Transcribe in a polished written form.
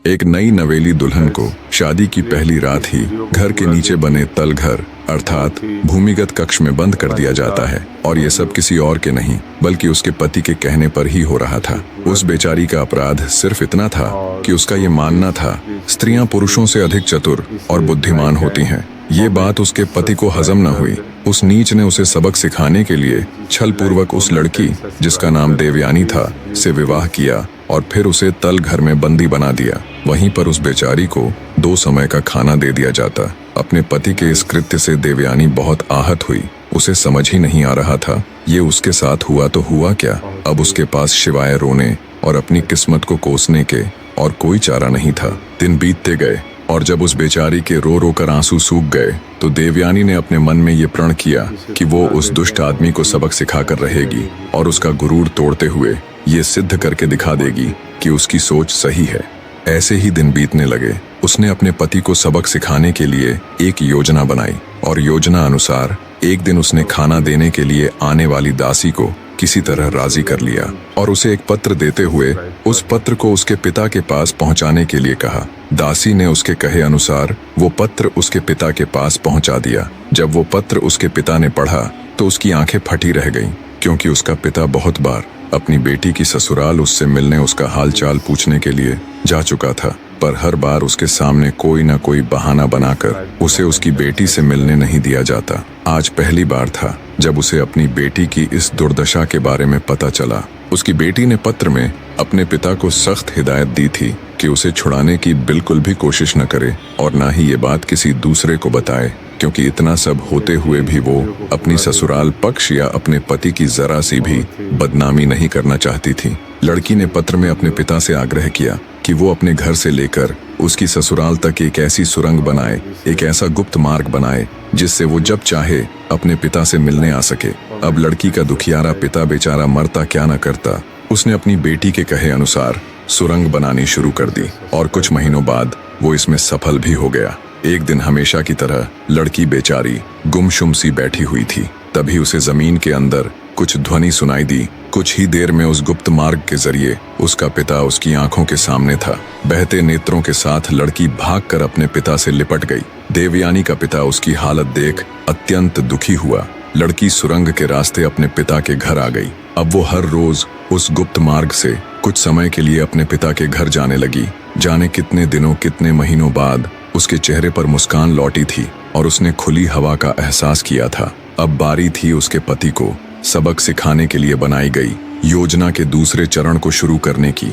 एक नई नवेली दुल्हन को शादी की पहली रात ही घर के नीचे बने तल घर अर्थात भूमिगत कक्ष में बंद कर दिया जाता है। और ये सब किसी और के नहीं बल्कि उसके पति के कहने पर ही हो रहा था। उस बेचारी का अपराध सिर्फ इतना था कि उसका ये मानना था स्त्रियां पुरुषों से अधिक चतुर और बुद्धिमान होती हैं। ये बात उसके पति को हजम न हुई। उस नीच ने उसे सबक सिखाने के लिए छल पूर्वक उस लड़की जिसका नाम देवयानी था से विवाह किया और फिर उसे तल घर में बंदी बना दिया। वहीं पर उस बेचारी को 2 समय का खाना दे दिया जाता। अपने पति के इस कृत्य से देवयानी बहुत आहत हुई। उसे समझ ही नहीं आ रहा था ये उसके साथ हुआ तो हुआ क्या। अब उसके पास सिवाय रोने और अपनी किस्मत को कोसने के और कोई चारा नहीं था। दिन बीतते गए और जब उस बेचारी के रो रो कर आंसू सूख गए तो देवयानी ने अपने मन में ये प्रण किया कि वो उस दुष्ट आदमी को सबक सिखाकर रहेगी और उसका गुरूर तोड़ते हुए ये सिद्ध करके दिखा देगी कि उसकी सोच सही है। ऐसे ही दिन बीतने लगे। उसने अपने पति को सबक सिखाने के लिए एक योजना बनाई और योजना अनुसार एक दिन उसने खाना देने के लिए आने वाली दासी को किसी तरह राजी कर लिया और उसे एक पत्र देते हुए उस पत्र को उसके पिता के पास पहुंचाने के लिए कहा। दासी ने उसके कहे अनुसार वो पत्र उसके पिता के पास पहुंचा दिया। जब वो पत्र उसके पिता ने पढ़ा तो उसकी आंखें फटी रह गईं, क्योंकि उसका पिता बहुत बार अपनी बेटी की ससुराल उससे मिलने उसका हालचाल पूछने के लिए जा चुका था, पर हर बार उसके सामने कोई न कोई बहाना बनाकर उसे उसकी बेटी से मिलने नहीं दिया जाता। आज पहली बार था जब उसे अपनी बेटी की इस दुर्दशा के बारे में पता चला। उसकी बेटी ने पत्र में अपने पिता को सख्त हिदायत दी थी कि उसे छुड़ाने की बिल्कुल भी कोशिश न करे और न ही ये बात किसी दूसरे को बताए, क्योंकि इतना सब होते हुए भी वो अपनी ससुराल पक्ष या अपने पति की जरा सी भी बदनामी नहीं करना चाहती थी। लड़की ने पत्र में अपने पिता से आग्रह किया कि वो अपने घर से लेकर उसकी ससुराल तक एक ऐसी सुरंग बनाए, एक ऐसा गुप्त मार्ग बनाए जिससे वो जब चाहे अपने पिता से मिलने आ सके। अब लड़की का दुखियारा पिता बेचारा मरता क्या न करता। उसने अपनी बेटी के कहे अनुसार सुरंग बनानी शुरू कर दी और कुछ महीनों बाद वो इसमें सफल भी हो गया। एक दिन हमेशा की तरह लड़की बेचारी गुमसुम सी बैठी हुई थी। तभी उसे जमीन के अंदर कुछ ध्वनि सुनाई दी। कुछ ही देर में उस गुप्त मार्ग के जरिए उसका पिता उसकी आंखों के सामने था। बहते नेत्रों के साथ लड़की भागकर अपने पिता से लिपट गई। देवयानी का पिता उसकी हालत देख अत्यंत दुखी हुआ। लड़की सुरंग के रास्ते अपने पिता के घर आ गई। अब वो हर रोज उस गुप्त मार्ग से कुछ समय के लिए अपने पिता के घर जाने लगी। जाने कितने दिनों कितने महीनों बाद उसके चेहरे पर मुस्कान लौटी थी और उसने खुली हवा का एहसास किया था। अब बारी थी उसके पति को सबक सिखाने के लिए बनाई गई योजना के दूसरे चरण को शुरू करने की।